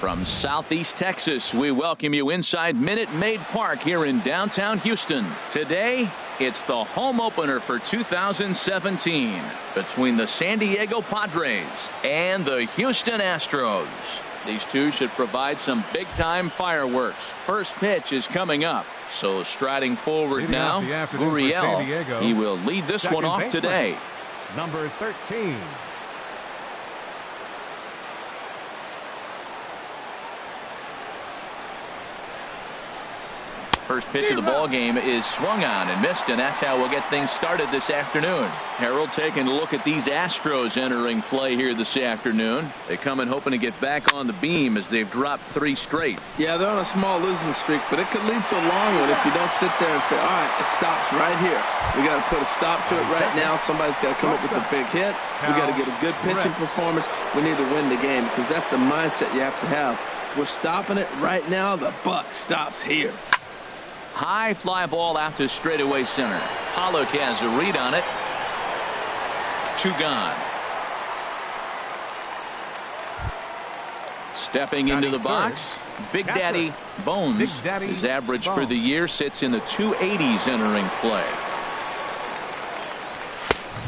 From Southeast Texas, we welcome you inside Minute Maid Park here in downtown Houston. Today, it's the home opener for 2017 between the San Diego Padres and the Houston Astros. These two should provide some big-time fireworks. First pitch is coming up. So striding forward now, Gurriel. He will lead this one off today. Number 13. First pitch of the ball game is swung on and missed, and that's how we'll get things started this afternoon. Harold taking a look at these Astros entering play here this afternoon. They come in hoping to get back on the beam as they've dropped 3 straight. Yeah, they're on a small losing streak, but it could lead to a long one if you don't sit there and say, all right, it stops right here. We got to put a stop to it right now. Somebody's got to come up with a big hit. We got to get a good pitching performance. We need to win the game because that's the mindset you have to have. We're stopping it right now. The buck stops here. High fly ball out to straightaway center. Pollock has a read on it. 2 gone. Stepping into the box, Big Daddy Bones. His average for the year sits in the 280s entering play.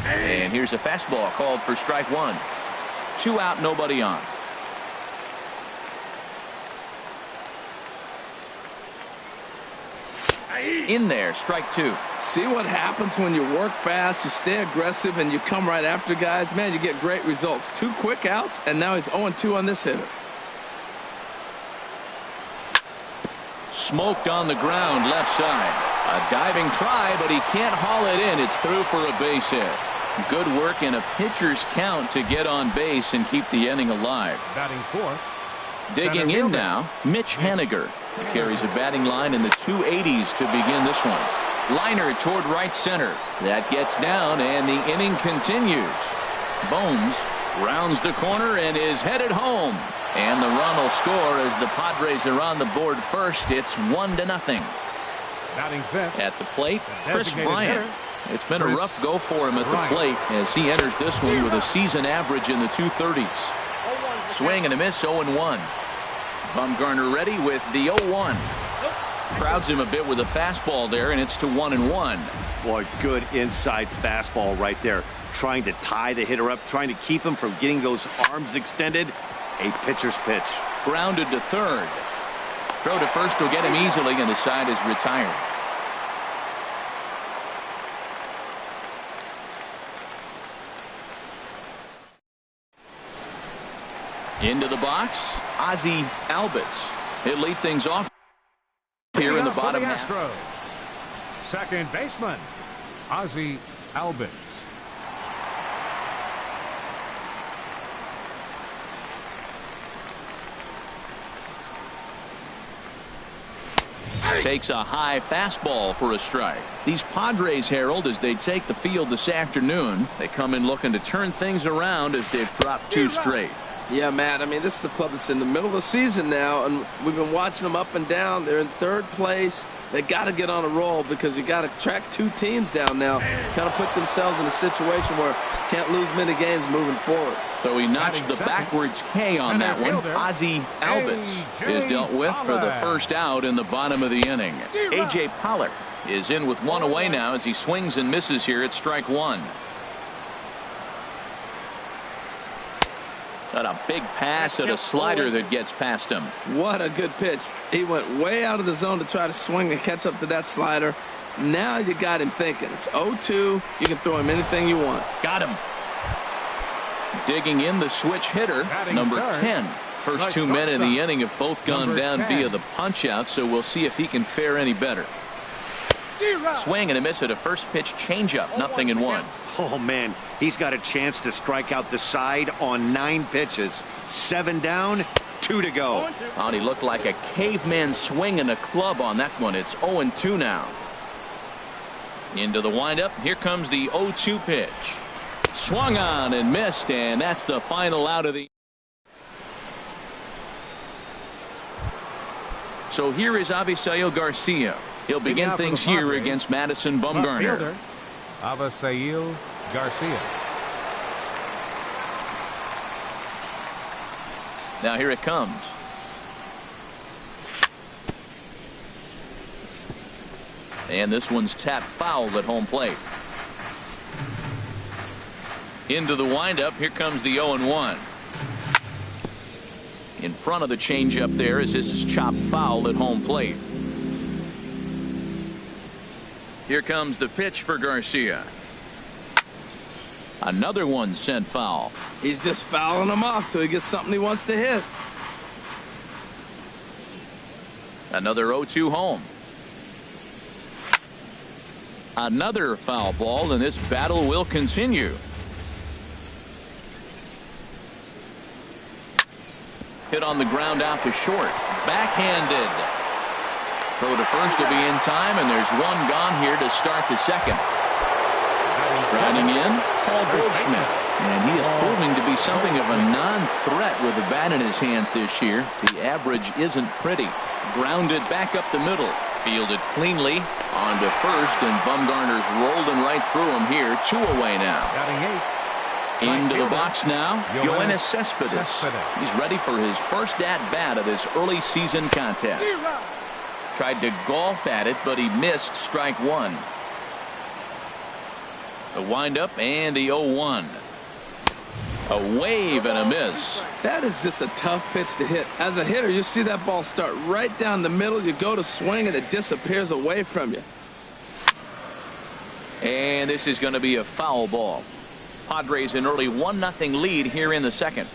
And here's a fastball called for strike 1. 2 out, nobody on. In there, strike 2. See what happens when you work fast, you stay aggressive, and you come right after guys. Man, you get great results. 2 quick outs, and now he's 0-2 on this hitter. Smoked on the ground, left side. A diving try, but he can't haul it in. It's through for a base hit. Good work in a pitcher's count to get on base and keep the inning alive. Batting 4th. Digging in now, Mitch Haniger. He carries a batting line in the 280s to begin this one. Liner toward right center. That gets down, and the inning continues. Bones rounds the corner and is headed home. And the run will score as the Padres are on the board first. It's 1-0. Batting 5th. At the plate, Chris Bryant. It's been a rough go for him at the plate as he enters this one with a season average in the 230s. Swing and a miss, 0-1. Bumgarner ready with the 0-1. Crowds him a bit with a fastball there, and it's to 1-1. Boy, good inside fastball right there. Trying to tie the hitter up, trying to keep him from getting those arms extended. A pitcher's pitch. Grounded to third. Throw to first will get him easily, and the side is retired. Into the box, Ozzie Albies. He'll lead things off here in the bottom half. Second baseman, Ozzie Albies. Takes a high fastball for a strike. These Padres, Harold, as they take the field this afternoon, they come in looking to turn things around as they've dropped 2 straight. Yeah, Matt, I mean, this is a club that's in the middle of the season now, and we've been watching them up and down. They're in 3rd place. They got to get on a roll because you got to track 2 teams down now, kind of put themselves in a situation where can't lose many games moving forward. So he notched the backwards K on that one. Ozzie Albies is dealt with for the first out in the bottom of the inning. A.J. Pollock is in with 1 away now as he swings and misses here at strike 1. Got a big pass at a slider that gets past him. What a good pitch. He went way out of the zone to try to swing and catch up to that slider. Now you got him thinking. It's 0-2. You can throw him anything you want. Got him. Digging in the switch hitter, number 10. First 2 men in the inning have both gone down via the punch out, so we'll see if he can fare any better. Swing and a miss at a first pitch changeup, 0-1. Oh, man, he's got a chance to strike out the side on 9 pitches. 7 down, 2 to go. Oh, he looked like a caveman swinging a club on that one. It's 0-2 now. Into the windup. Here comes the 0-2 pitch. Swung on and missed, and that's the final out of the. So here is Avisail Garcia. He'll begin things here against Madison Bumgarner. Avisail Garcia. Now here it comes. And this one's tapped foul at home plate. Into the windup. Here comes the 0-1. In front of the changeup there as this is chopped foul at home plate. Here comes the pitch for Garcia. Another one sent foul. He's just fouling them off till he gets something he wants to hit. Another 0-2 home. Another foul ball, and this battle will continue. Hit on the ground out to short. Backhanded. Throw to first to be in time, and there's one gone here to start the second. Striding in, Paul Goldschmidt. And he is proving to be something of a non-threat with the bat in his hands this year. The average isn't pretty. Grounded back up the middle. Fielded cleanly on to first, and Bumgarner's rolling right through him here. 2 away now. Into the box now, Yoenis Cespedes. He's ready for his first at-bat of this early season contest. Tried to golf at it, but he missed strike one. The windup and the 0-1. A wave and a miss. That is just a tough pitch to hit. As a hitter, you see that ball start right down the middle. You go to swing, and it disappears away from you. And this is going to be a foul ball. Padres an early 1-0 lead here in the second.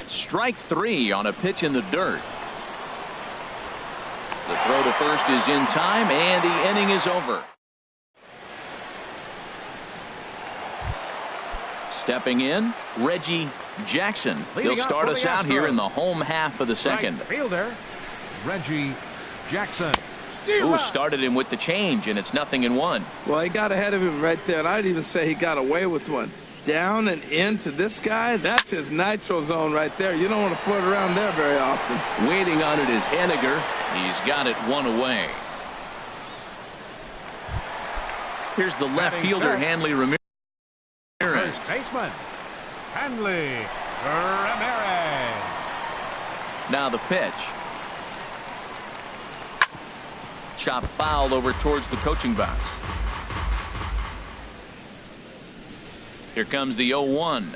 Strike 3 on a pitch in the dirt. The throw to first is in time, and the inning is over. Stepping in, Reggie Jackson. He'll start us out here in the home half of the second. Right fielder, Reggie Jackson. Who started him with the change, and it's 0-1. Well, he got ahead of him right there, and I'd even say he got away with one. Down and into this guy, that's his nitro zone right there. You don't want to float around there very often. Waiting on it is Henniger. He's got it 1 away. Here's the left fielder, Hanley Ramirez. First baseman, Hanley Ramirez. Now the pitch. Chop foul over towards the coaching box. Here comes the 0-1.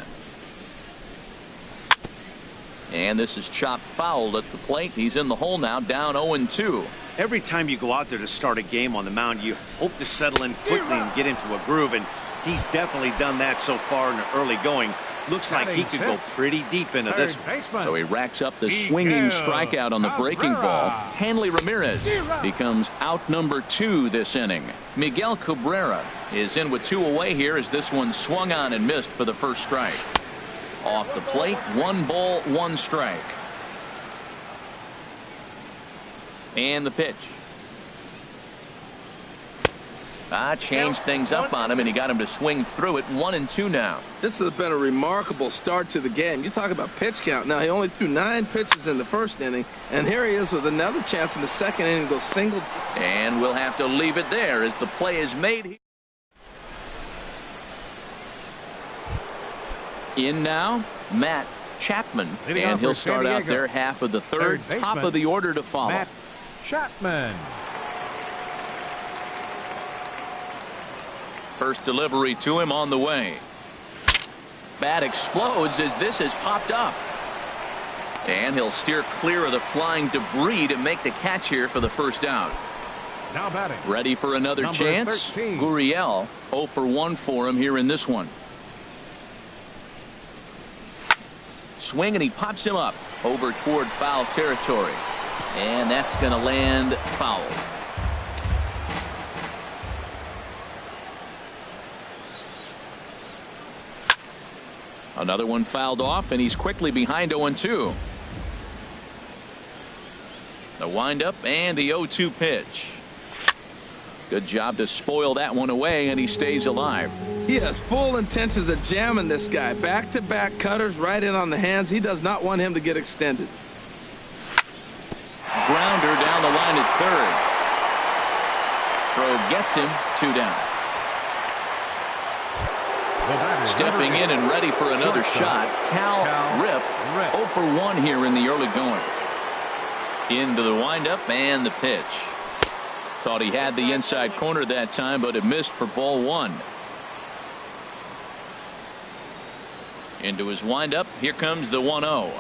And this is chopped fouled at the plate. He's in the hole now, down 0-2. Every time you go out there to start a game on the mound, you hope to settle in quickly and get into a groove, and he's definitely done that so far in the early going. Looks like he could go pretty deep into this one. So he racks up the swinging strikeout on the breaking ball. Hanley Ramirez becomes out number 2 this inning. Miguel Cabrera is in with 2 away here as this one swung on and missed for the first strike. Off the plate, 1 ball, 1 strike. And the pitch. Changed things up on him, and he got him to swing through it. 1-2 now. This has been a remarkable start to the game. You talk about pitch count. Now, he only threw 9 pitches in the first inning, and here he is with another chance in the second inning to go single. And we'll have to leave it there as the play is made. In now, Matt Chapman, and he'll start out there half of the third, top of the order to follow. Matt Chapman. First delivery to him on the way. Bat explodes as this has popped up. And he'll steer clear of the flying debris to make the catch here for the first out. Now batting. Ready for another Number chance? 13. Gurriel 0 for 1 for him here in this one. Swing, and he pops him up over toward foul territory. And that's going to land foul. Another one fouled off, and he's quickly behind 0-2. The windup and the 0-2 pitch. Good job to spoil that one away, and he stays alive. He has full intentions of jamming this guy. Back-to-back cutters right in on the hands. He does not want him to get extended. Grounder down the line at third. Throw gets him, 2 down. Stepping in and ready for another shot, Cal Rip 0 for 1 here in the early going. Into the windup and the pitch. Thought he had the inside corner that time, but it missed for ball one. Into his windup. Here comes the 1-0.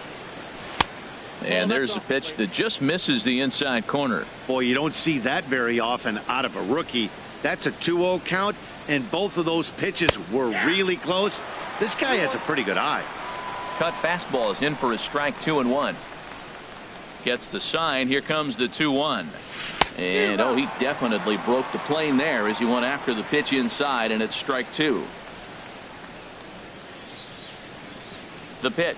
And there's a pitch that just misses the inside corner. Boy, you don't see that very often out of a rookie. That's a 2-0 count, and both of those pitches were really close. This guy has a pretty good eye. Cut fastball is in for a strike, 2-1. Gets the sign. Here comes the 2-1. And oh, he definitely broke the plane there as he went after the pitch inside, and it's strike two. The pitch.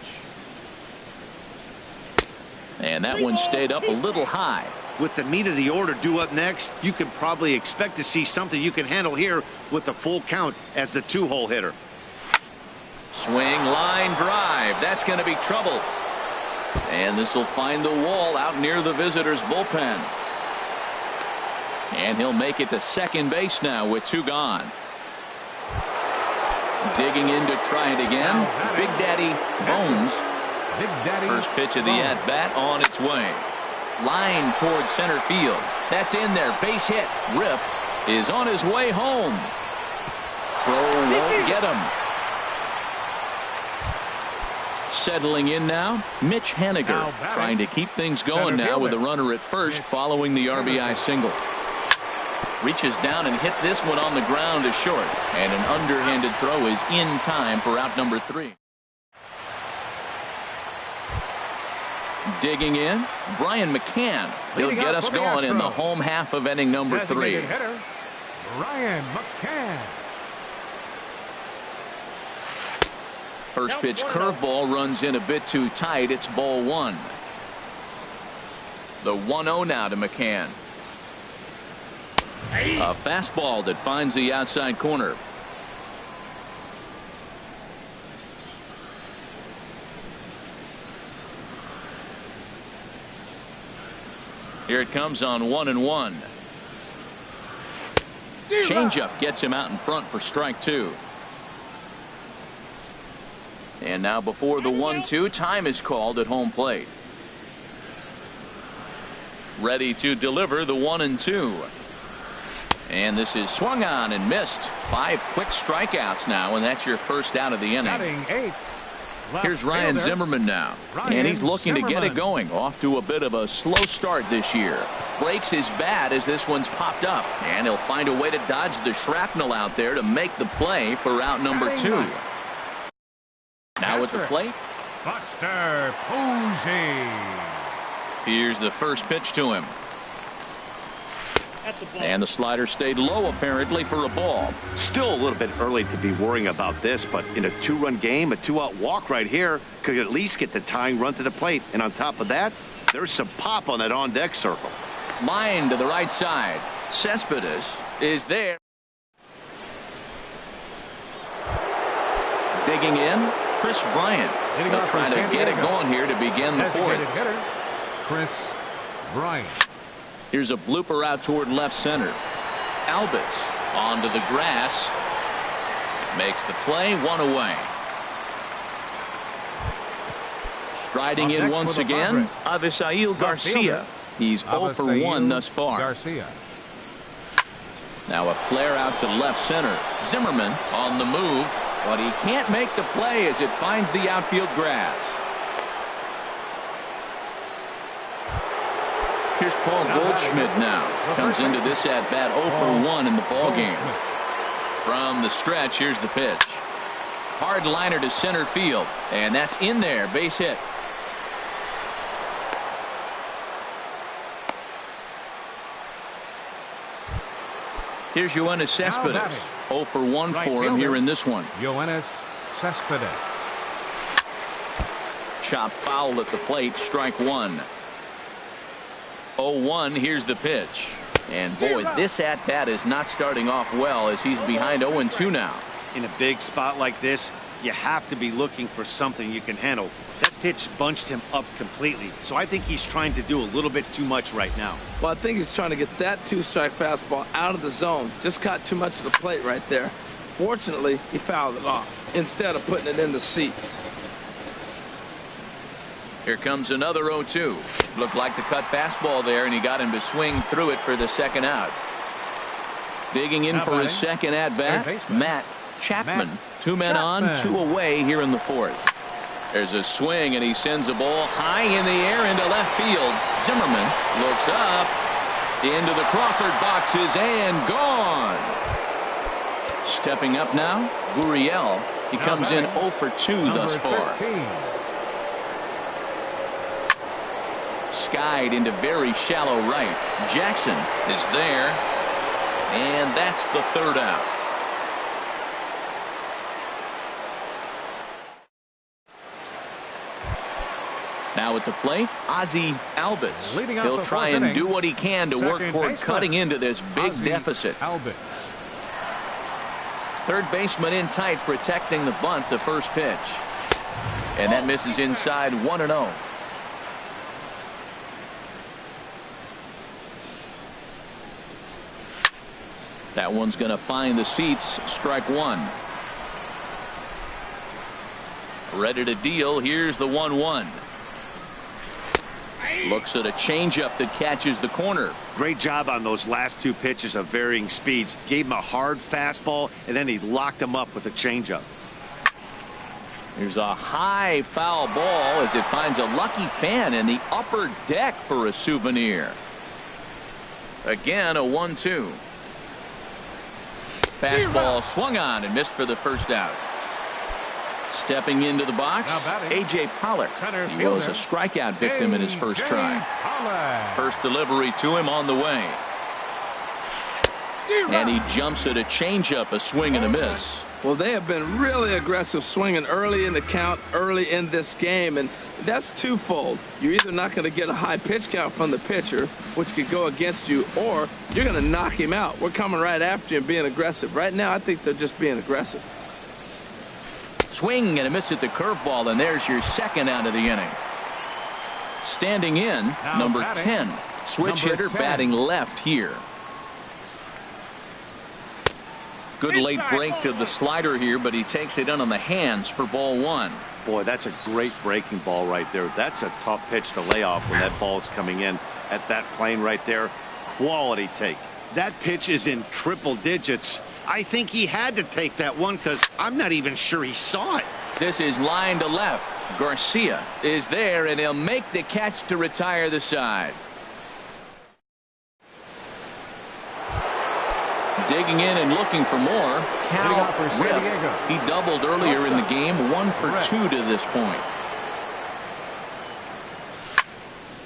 And that one stayed up a little high. With the meat of the order due up next, you can probably expect to see something you can handle here with the full count as the 2-hole hitter. Swing, line drive. That's going to be trouble. And this will find the wall out near the visitors' bullpen. And he'll make it to second base now with 2 gone. Digging in to try it again. Big Daddy Bones. First pitch of the at-bat on its way. Line towards center field. That's in there. Base hit. Riff is on his way home. Throw won't get him. Settling in now, Mitch Haniger trying to keep things going now with a runner at first following the RBI single. Reaches down and hits this one on the ground to short. And an underhanded throw is in time for out number 3. Digging in, Brian McCann. He'll get us going in the home half of inning number 3. Hitter, Brian McCann. First pitch curveball runs in a bit too tight. It's ball 1. The 1-0 now to McCann. A fastball that finds the outside corner. Here it comes on 1-1. Changeup gets him out in front for strike 2. And now before the 1-2, time is called at home plate. Ready to deliver the 1-2. And this is swung on and missed. 5 quick strikeouts now, and that's your first out of the inning. Here's Ryan Zimmerman now, and he's looking to get it going. Off to a bit of a slow start this year. Breaks his bat as this one's popped up, and he'll find a way to dodge the shrapnel out there to make the play for out number 2. Now at the plate, Buster Posey. Here's the first pitch to him. And the slider stayed low apparently for a ball. Still a little bit early to be worrying about this, but in a 2-run game, a 2-out walk right here could at least get the tying run to the plate. And on top of that, there's some pop on that on-deck circle. Line to the right side. Cespedes is there. Digging in, Chris Bryant. They'll try to get it going here to begin the 4th. Chris Bryant. Here's a blooper out toward left center. Albus onto the grass. Makes the play, 1 away. Striding in once again, Avisail Garcia. He's 0 for 1 thus far. Garcia. Now a flare out to left center. Zimmerman on the move, but he can't make the play as it finds the outfield grass. Here's Paul Goldschmidt now. Comes into this at bat 0 for 1 in the ballgame. From the stretch, here's the pitch. Hard liner to center field, and that's in there. Base hit. Here's Yoenis Cespedes. 0 for 1 for him here in this one. Yoenis Cespedes. Chop foul at the plate. Strike 1. 0-1. Here's the pitch. And boy, this at-bat is not starting off well as he's behind 0-2 now. In a big spot like this, you have to be looking for something you can handle. That pitch bunched him up completely, so I think he's trying to do a little bit too much right now. Well, I think he's trying to get that 2-strike fastball out of the zone. Just caught too much of the plate right there. Fortunately, he fouled it off instead of putting it in the seats. Here comes another 0-2. Looked like the cut fastball there, and he got him to swing through it for the second out. Digging in for his second at-bat, Matt Chapman. 2 men on, 2 away here in the fourth. There's a swing, and he sends a ball high in the air into left field. Zimmerman looks up into the Crawford boxes and gone. Stepping up now, Gurriel. He comes in 0 for 2 thus far. 13. Skied into very shallow right. Jackson is there, and that's the third out. Now at the plate, Ozzie Albies. He'll try and do what he can to work toward cutting into this big deficit. Third baseman in tight, protecting the bunt, the first pitch. And that misses inside 1-0. That one's going to find the seats. Strike one. Ready to deal. Here's the 1-1. Looks at a changeup that catches the corner. Great job on those last 2 pitches of varying speeds. Gave him a hard fastball, and then he locked him up with a changeup. There's a high foul ball as it finds a lucky fan in the upper deck for a souvenir. Again, a 1-2. Fastball swung on and missed for the first out. Stepping into the box, A.J. Pollock. He was a strikeout victim in his first try. First delivery to him on the way. And he jumps at a changeup, a swing and a miss. Well, they have been really aggressive swinging early in the count, early in this game, and that's twofold. You're either not going to get a high pitch count from the pitcher, which could go against you, or you're going to knock him out. We're coming right after you and being aggressive. Right now, I think they're just being aggressive. Swing and a miss at the curveball, and there's your second out of the inning. Standing in, number 10. Switch hitter batting left here. Good late break to the slider here, but he takes it in on the hands for ball 1. Boy, that's a great breaking ball right there. That's a tough pitch to lay off when that ball's coming in at that plane right there. Quality take. That pitch is in triple digits. I think he had to take that one because I'm not even sure he saw it. This is line to left. Garcia is there, and he'll make the catch to retire the side. Digging in and looking for more, Cal Rip. He doubled earlier in the game, 1 for 2 to this point.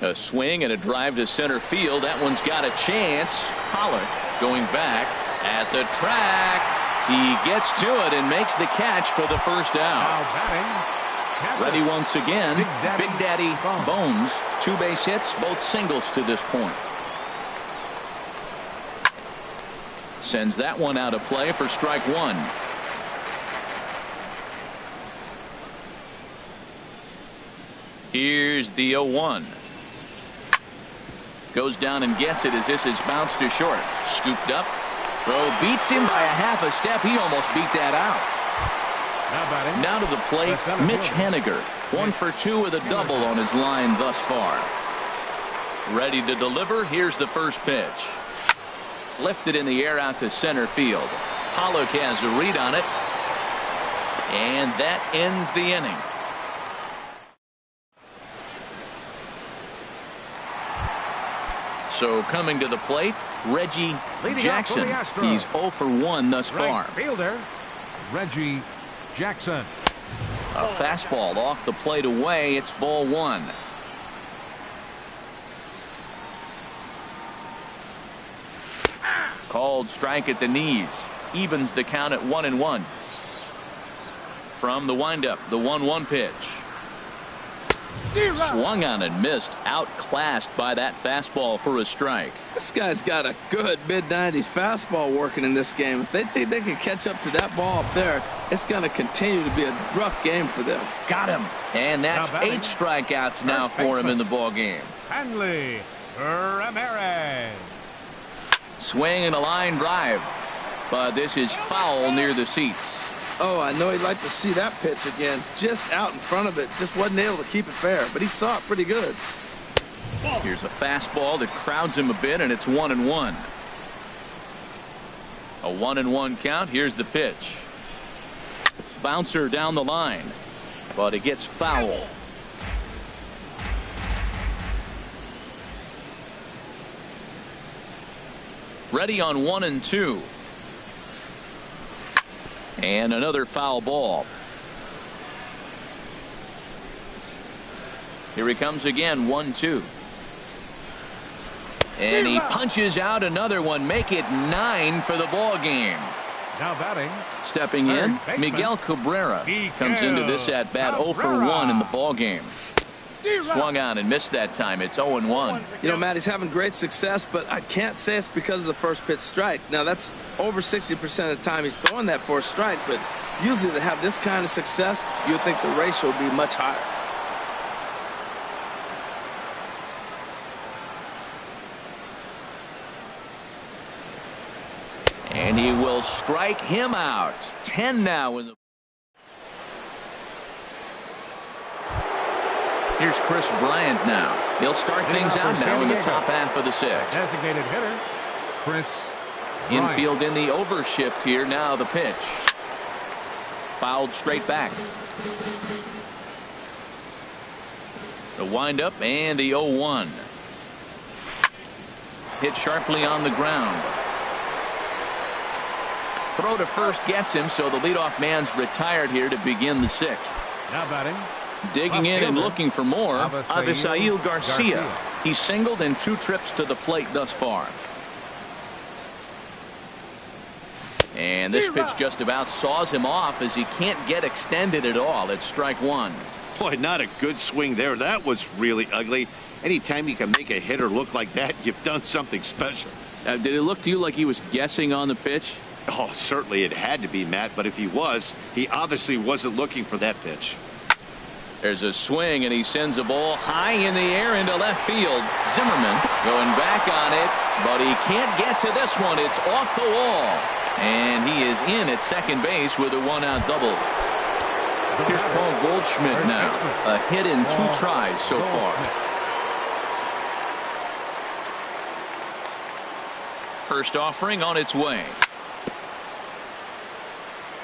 A swing and a drive to center field. That one's got a chance. Pollock going back at the track. He gets to it and makes the catch for the first out. Ready once again, Big Daddy Bones. 2 base hits, both singles to this point. Sends that one out of play for strike 1. Here's the 0-1. Goes down and gets it as this is bounced to short. Scooped up. Throw beats him by a half a step. He almost beat that out. Now to the plate, Mitch Haniger. 1 for 2 with a double on his line thus far. Ready to deliver. Here's the first pitch. Lifted in the air out to center field. Pollock has a read on it. And that ends the inning. So coming to the plate, Reggie Jackson. He's 0 for 1 thus far. Fielder Reggie Jackson. A fastball off the plate away. It's ball 1. Called strike at the knees. Evens the count at 1-1. From the windup, the 1-1 pitch. Swung on and missed. Outclassed by that fastball for a strike. This guy's got a good mid-90s fastball working in this game. If they think they can catch up to that ball up there, it's going to continue to be a rough game for them. Got him. And that's 8 strikeouts now for him in the ball game. Hanley Ramirez. Swing and a line drive, but this is foul near the seats. Oh, I know he'd like to see that pitch again. Just out in front of it. Just wasn't able to keep it fair, but he saw it pretty good. Here's a fastball that crowds him a bit, and it's 1-1. A 1-1 count. Here's the pitch. Bouncer down the line, but it gets foul. Ready on 1-2. And another foul ball. Here he comes again, 1-2. And he punches out another one. Make it 9 for the ball game. Now batting. Stepping in, Miguel Cabrera comes into this at bat 0 for 1 in the ball game. Swung on and missed that time. It's 0-1. You know, Matt, he's having great success, but I can't say it's because of the first pitch strike. Now, that's over 60% of the time he's throwing that for a strike, but usually to have this kind of success, you would think the ratio would be much higher. And he will strike him out. 10 now in the. Here's Chris Bryant now. He'll start things out now in the top half of the sixth. Designated hitter, Chris Bryant. Infield in the overshift here. Now the pitch. Fouled straight back. The windup and the 0-1. Hit sharply on the ground. Throw to first gets him, so the leadoff man's retired here to begin the sixth. Now batting. Digging in and looking for more, Avisail Garcia. He's singled in 2 trips to the plate thus far. And this pitch just about saws him off as he can't get extended at all. It's strike 1. Boy, not a good swing there. That was really ugly. Anytime you can make a hitter look like that, you've done something special. Did it look to you like he was guessing on the pitch? Oh, certainly it had to be, Matt, but if he was, he obviously wasn't looking for that pitch. There's a swing, and he sends a ball high in the air into left field. Zimmerman going back on it, but he can't get to this one. It's off the wall, and he is in at second base with a 1-out double. Here's Paul Goldschmidt now. A hit in 2 tries so far. First offering on its way.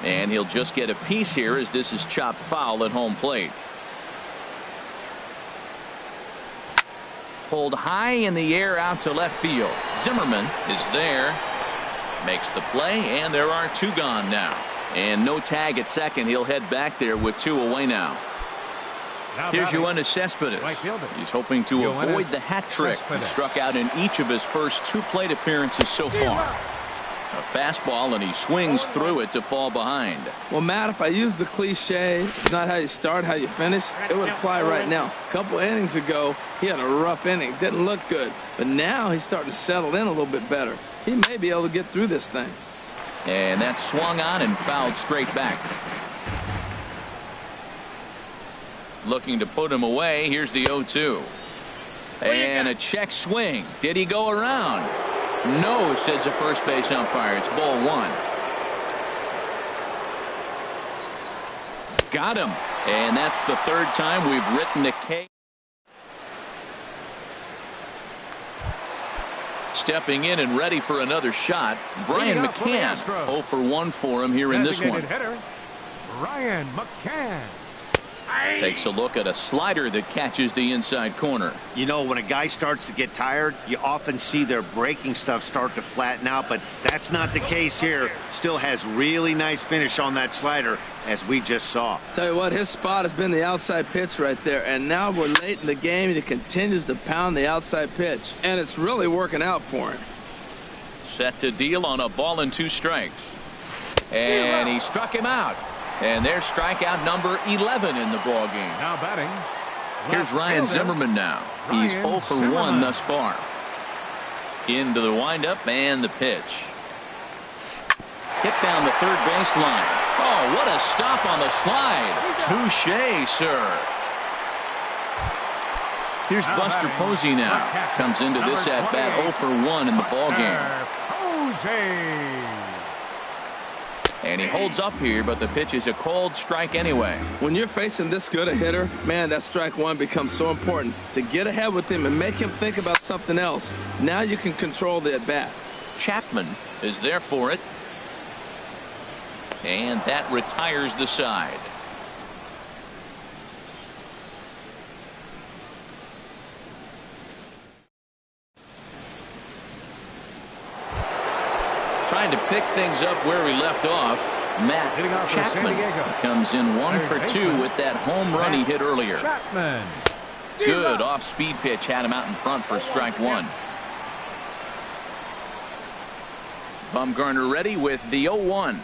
And he'll just get a piece here as this is chopped foul at home plate. Pulled high in the air out to left field. Zimmerman is there. Makes the play, and there are 2 gone now. And no tag at second. He'll head back there with 2 away now. Here's Yoenis Cespedes. He's hoping to avoid the hat trick. He struck out in each of his first 2 plate appearances so far. A fastball, and he swings through it to fall behind. Well, Matt, if I use the cliche, it's not how you start, how you finish, it would apply right now. A couple innings ago, he had a rough inning. Didn't look good. But now he's starting to settle in a little bit better. He may be able to get through this thing. And that swung on and fouled straight back. Looking to put him away. Here's the 0-2. And a check swing. Did he go around? No, says the first base umpire. It's ball 1. Got him. And that's the 3rd time we've written the K. Stepping in and ready for another shot, Brian McCann. 0 for 1 for him here in this one. Hitter, Brian McCann. Takes a look at a slider that catches the inside corner. You know, when a guy starts to get tired, you often see their breaking stuff start to flatten out, but that's not the case here. Still has really nice finish on that slider, as we just saw. Tell you what, his spot has been the outside pitch right there, and now we're late in the game, and he continues to pound the outside pitch, and it's really working out for him. Set to deal on a ball and 2 strikes. And he struck him out. And there's strikeout number 11 in the ball game. Now batting. Here's Ryan Zimmerman now. He's 0 for 1 thus far. Into the windup and the pitch. Hit down the third base line. Oh, what a stop on the slide. Touché, sir. Here's Buster Posey now. Comes into this at bat 0 for 1 in the ball game. And he holds up here, but the pitch is a cold strike anyway. When you're facing this good a hitter, man, that strike one becomes so important to get ahead with him and make him think about something else. Now you can control the at-bat. Chapman is there for it. And that retires the side. Trying to pick things up where we left off. Matt Chapman comes in 1 for 2 with that home run he hit earlier. Chapman. Good off-speed pitch had him out in front for strike one. Bumgarner ready with the 0-1.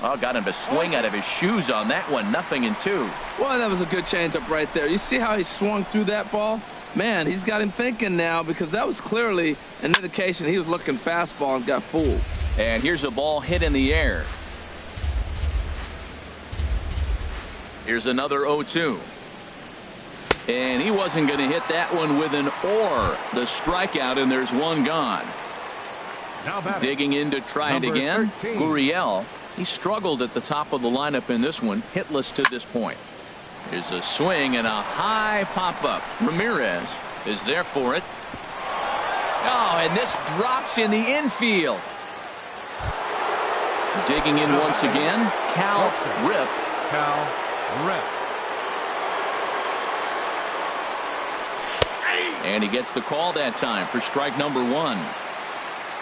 Oh, got him to swing out of his shoes on that one. 0-2. Well, that was a good changeup right there. You see how he swung through that ball? Man, he's got him thinking now, because that was clearly an indication he was looking fastball and got fooled. And here's a ball hit in the air. Here's another 0-2. And he wasn't going to hit that one with an or. The strikeout, and there's one gone. Digging in to try it again. 13. Gurriel. He struggled at the top of the lineup in this one. Hitless to this point. Here's a swing and a high pop-up. Ramirez is there for it. Oh, and this drops in the infield. Digging in once again. Cal Rip. And he gets the call that time for strike number one.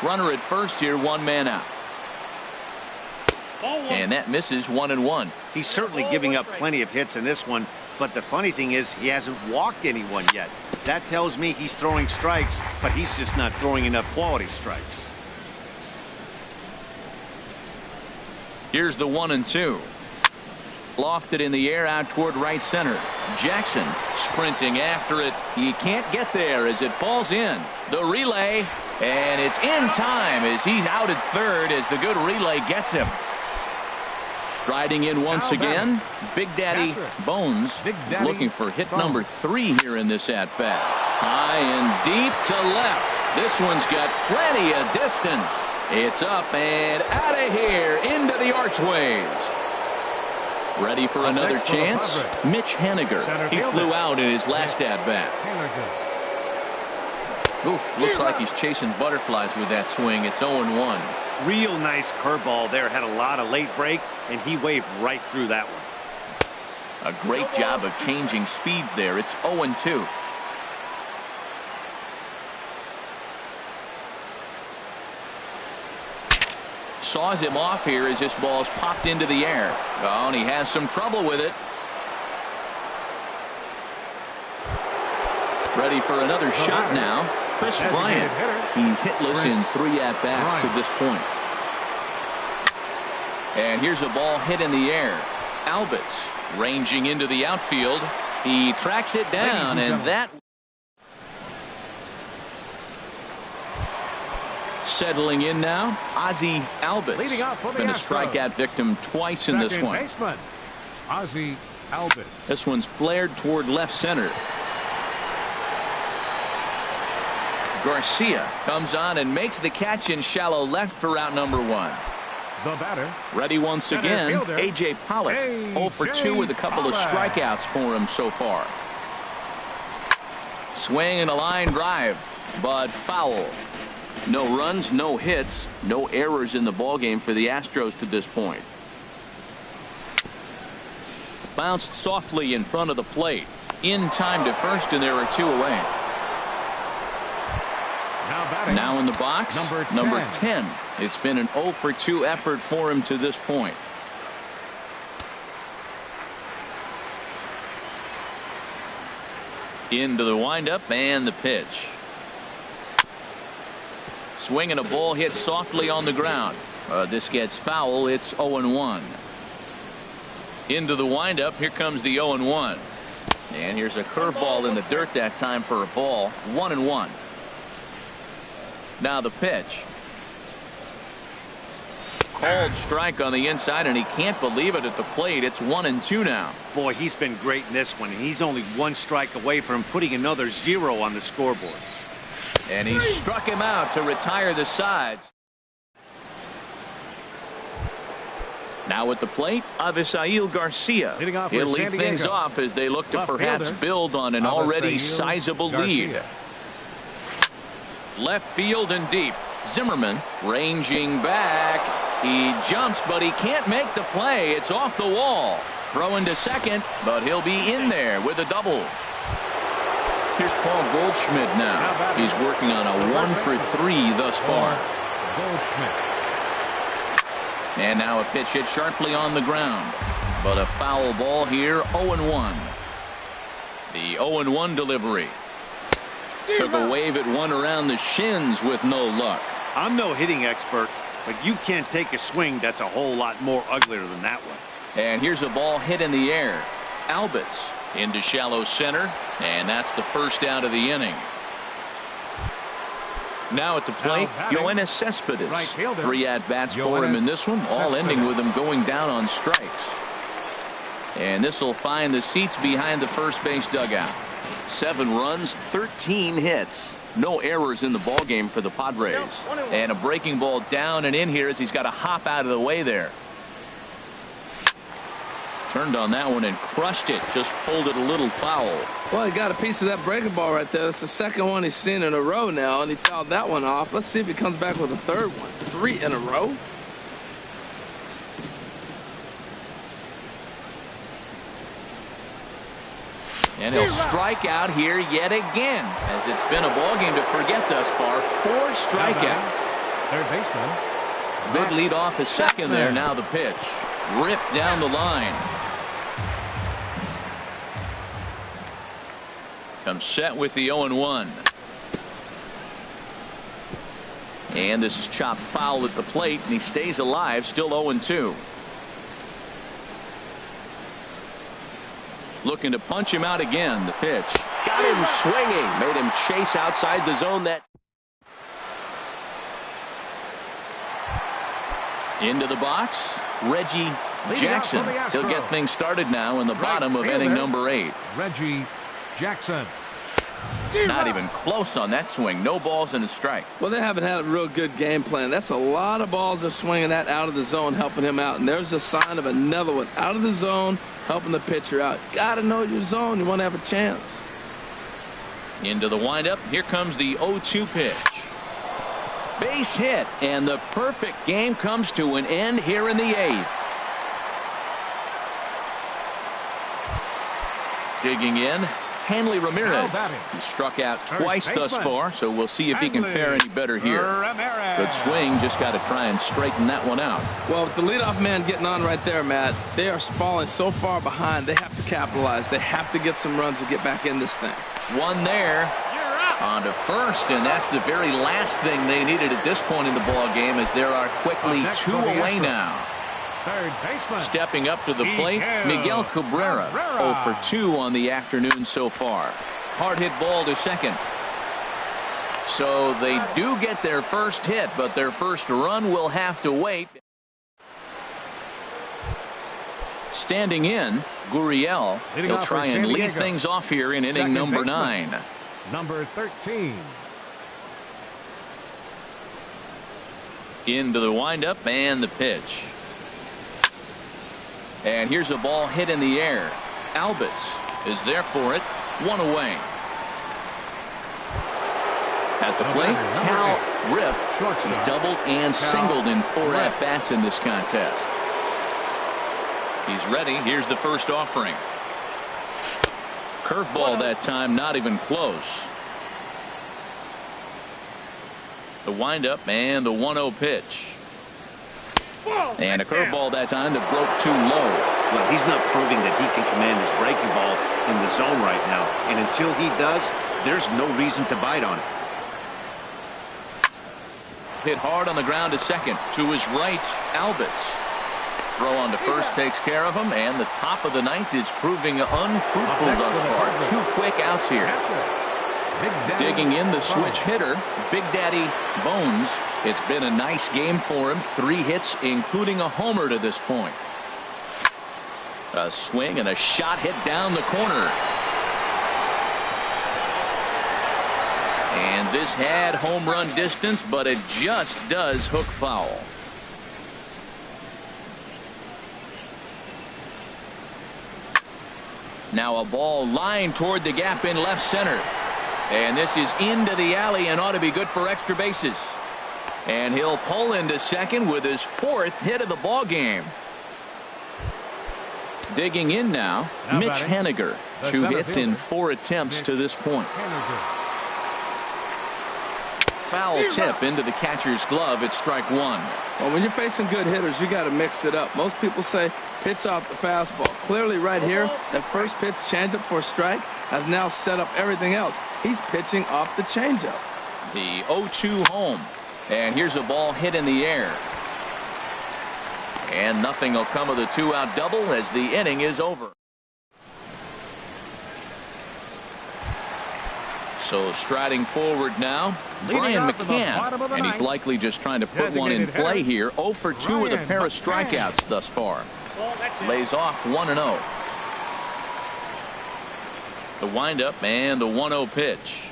Runner at first here, one man out. And that misses 1-1. He's certainly giving up plenty of hits in this one, but the funny thing is he hasn't walked anyone yet. That tells me he's throwing strikes, but he's just not throwing enough quality strikes. Here's the 1-2. Lofted in the air out toward right center. Jackson sprinting after it. He can't get there as it falls in. The relay, and it's in time as he's out at third as the good relay gets him. Striding in once again, Big Daddy Bones is looking for hit number 3 here in this at-bat. High and deep to left. This one's got plenty of distance. It's up and out of here into the archways. Ready for another chance? Mitch Haniger. He flew out in his last at-bat. Oof, looks like he's chasing butterflies with that swing. It's 0-1. Real nice curveball there. Had a lot of late break, and he waved right through that one. A great job of changing speeds there. It's 0-2. Saws him off here as this ball's popped into the air. Oh, and he has some trouble with it. Ready for another shot now. Chris Bryant. He's hitless in 3 at-bats to this point. And here's a ball hit in the air. Albitz ranging into the outfield. He tracks it down, and that settling in now. Ozzie Albitz been a strikeout victim twice in this one. Ozzie Albitz. This one's flared toward left center. Garcia comes on and makes the catch in shallow left for out number 1. The batter. Ready once again, A.J. Pollock. 0 for 2 with a couple of strikeouts for him so far. Swing and a line drive, but foul. No runs, no hits, no errors in the ballgame for the Astros to this point. Bounced softly in front of the plate. In time to first, and there are 2 away. Now in the box, number 10. It's been an 0 for 2 effort for him to this point. Into the windup and the pitch. Swinging a ball hit softly on the ground. This gets foul. It's 0-1. Into the windup. Here comes the 0-1. And here's a curveball in the dirt that time for a ball. 1-1. Now the pitch. Called strike on the inside, and he can't believe it at the plate. It's 1-2 now. Boy, he's been great in this one, and he's only 1 strike away from putting another 0 on the scoreboard. And he struck him out to retire the sides. Now at the plate, Avisail Garcia. He'll lead things off as they look to perhaps build on an already sizable lead. Left field and deep. Zimmerman ranging back. He jumps, but he can't make the play. It's off the wall. Throw into second, but he'll be in there with a double. Here's Paul Goldschmidt now. He's working on a 1-for-3 thus far. And now a pitch hit sharply on the ground. But a foul ball here, 0-1. The 0-1 delivery. Took a wave at one around the shins with no luck. I'm no hitting expert, but you can't take a swing that's a whole lot more uglier than that one. And here's a ball hit in the air. Albitz into shallow center, and that's the first out of the inning. Now at the plate, Yoenis Cespedes. 3 at-bats for him in this one, all ending with him going down on strikes. And this will find the seats behind the first base dugout. 7 runs, 13 hits. No errors in the ballgame for the Padres. And a breaking ball down and in here as he's got to hop out of the way there. Turned on that one and crushed it. Just pulled it a little foul. Well, he got a piece of that breaking ball right there. That's the second one he's seen in a row now, and he fouled that one off. Let's see if he comes back with a third one. 3 in a row. And he'll strike out here yet again, as it's been a ballgame to forget thus far. 4 strikeouts. Third baseman. Good lead off his second there. Now the pitch. Ripped down the line. Comes set with the 0-1. And this is chopped foul at the plate, and he stays alive, still 0-2. Looking to punch him out again. The pitch. Got him swinging. Made him chase outside the zone. That into the box. Reggie Jackson. He'll get things started now in the bottom of inning number 8. Reggie Jackson. Not even close on that swing. No balls and a strike. Well, they haven't had a real good game plan. That's a lot of balls they're swinging at out of the zone, helping him out. And there's a sign of another one out of the zone, helping the pitcher out. Got to know your zone. You want to have a chance. Into the windup. Here comes the 0-2 pitch. Base hit, and the perfect game comes to an end here in the 8th. Digging in, Hanley Ramirez. He struck out twice thus far, so we'll see if he can fare any better here. Good swing, just got to try and straighten that one out. Well, with the leadoff man getting on right there, Matt, they are falling so far behind. They have to capitalize. They have to get some runs to get back in this thing. One there. On to first, and that's the very last thing they needed at this point in the ball game, as there are quickly 2 away now. Third baseman. Stepping up to the plate, Miguel Cabrera. 0 for 2 on the afternoon so far. Hard hit ball to second. So they do get their first hit, but their first run will have to wait. Standing in, Gurriel. He'll try and lead things off here in inning number 9. Number 13. Into the windup and the pitch. And here's a ball hit in the air. Albitz is there for it. 1 away. At the plate, Cal Rip. He's doubled and singled in 4 at-bats in this contest. He's ready. Here's the first offering. Curveball that time, not even close. The windup and the 1-0 pitch. And a curveball that time that broke too low. Well, he's not proving that he can command his breaking ball in the zone right now. And until he does, there's no reason to bite on it. Hit hard on the ground to second. To his right, Albitz. Throw on to first takes care of him, and the top of the 9th is proving unfruitful thus far. 2 quick outs here. Digging in the switch hitter, Big Daddy Bones. It's been a nice game for him. 3 hits, including a homer to this point. A swing and a shot hit down the corner. And this had home run distance, but it just does hook foul. Now a ball lined toward the gap in left center. And this is into the alley and ought to be good for extra bases. And he'll pull into second with his 4th hit of the ball game. Digging in now, Mitch Haniger. 2 hits in 4 attempts to this point. Foul tip into the catcher's glove. It's strike 1. Well, when you're facing good hitters, you got to mix it up. Most people say pitch off the fastball. Clearly right here, that first pitch changeup for a strike has now set up everything else. He's pitching off the changeup. The 0-2 home. And here's a ball hit in the air. And nothing will come of the 2-out double as the inning is over. So striding forward now, Brian McCann, and he's likely just trying to put one in play here. 0 for 2 with a pair of strikeouts thus far. Lays off 1-0. The windup and the 1-0 pitch.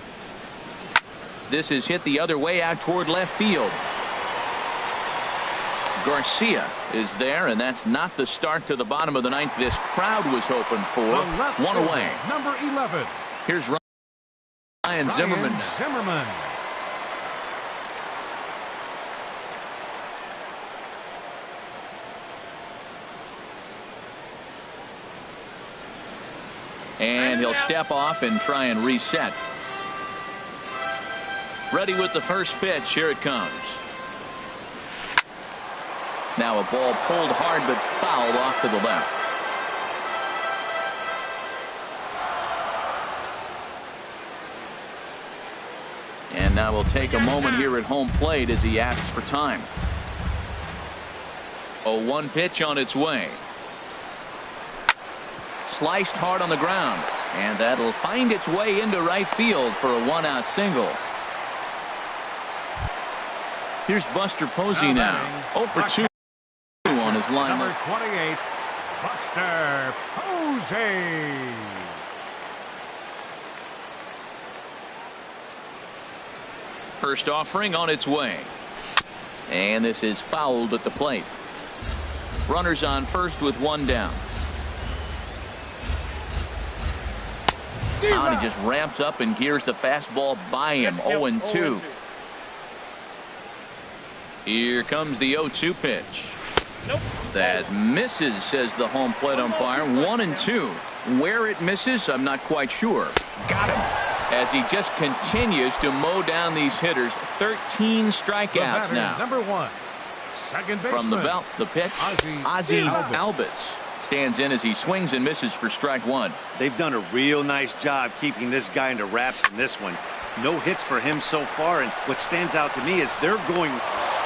This is hit the other way out toward left field. Garcia is there, and that's not the start to the bottom of the 9th this crowd was hoping for. 1 away. Number 11. Here's Ryan Zimmerman. And he'll step off and try and reset. Ready with the first pitch. Here it comes. Now a ball pulled hard but fouled off to the left. And now we'll take a moment here at home plate as he asks for time. 0-1 pitch on its way. Sliced hard on the ground, and that'll find its way into right field for a 1-out single. Here's Buster Posey now. 0 for 2 on his line. Number 28, Buster Posey. First offering on its way. And this is fouled at the plate. Runners on first with 1 down. Now he just ramps up and gears the fastball by him. 0-2. Here comes the 0-2 pitch. Nope. That misses, says the home plate umpire. 1-2. Where it misses, I'm not quite sure. Got him. As he just continues to mow down these hitters. 13 strikeouts now. Number 1. Second baseman. From the belt, the pitch. Ozzie Albies stands in as he swings and misses for strike 1. They've done a real nice job keeping this guy into wraps in this one. No hits for him so far, and what stands out to me is they're going.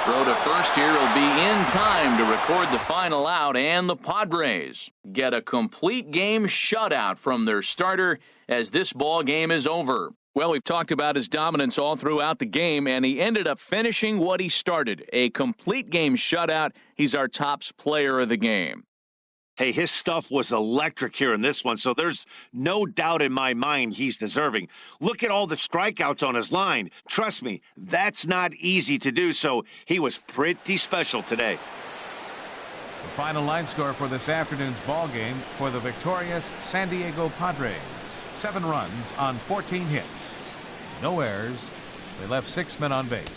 Throw to first here will be in time to record the final out, and the Padres get a complete game shutout from their starter as this ball game is over. Well, we've talked about his dominance all throughout the game, and he ended up finishing what he started. A complete game shutout. He's our tops player of the game. Hey, his stuff was electric here in this one, so there's no doubt in my mind he's deserving. Look at all the strikeouts on his line. Trust me, that's not easy to do, so he was pretty special today. The final line score for this afternoon's ball game for the victorious San Diego Padres. 7 runs on 14 hits. No errors. They left 6 men on base.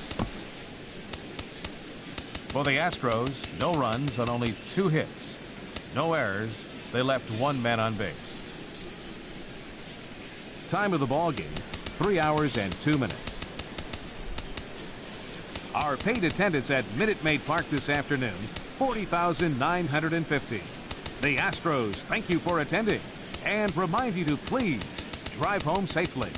For the Astros, no runs on only 2 hits. No errors. They left 1 man on base. Time of the ball game, 3 hours and 2 minutes. Our paid attendance at Minute Maid Park this afternoon, 40,950. The Astros thank you for attending and remind you to please drive home safely.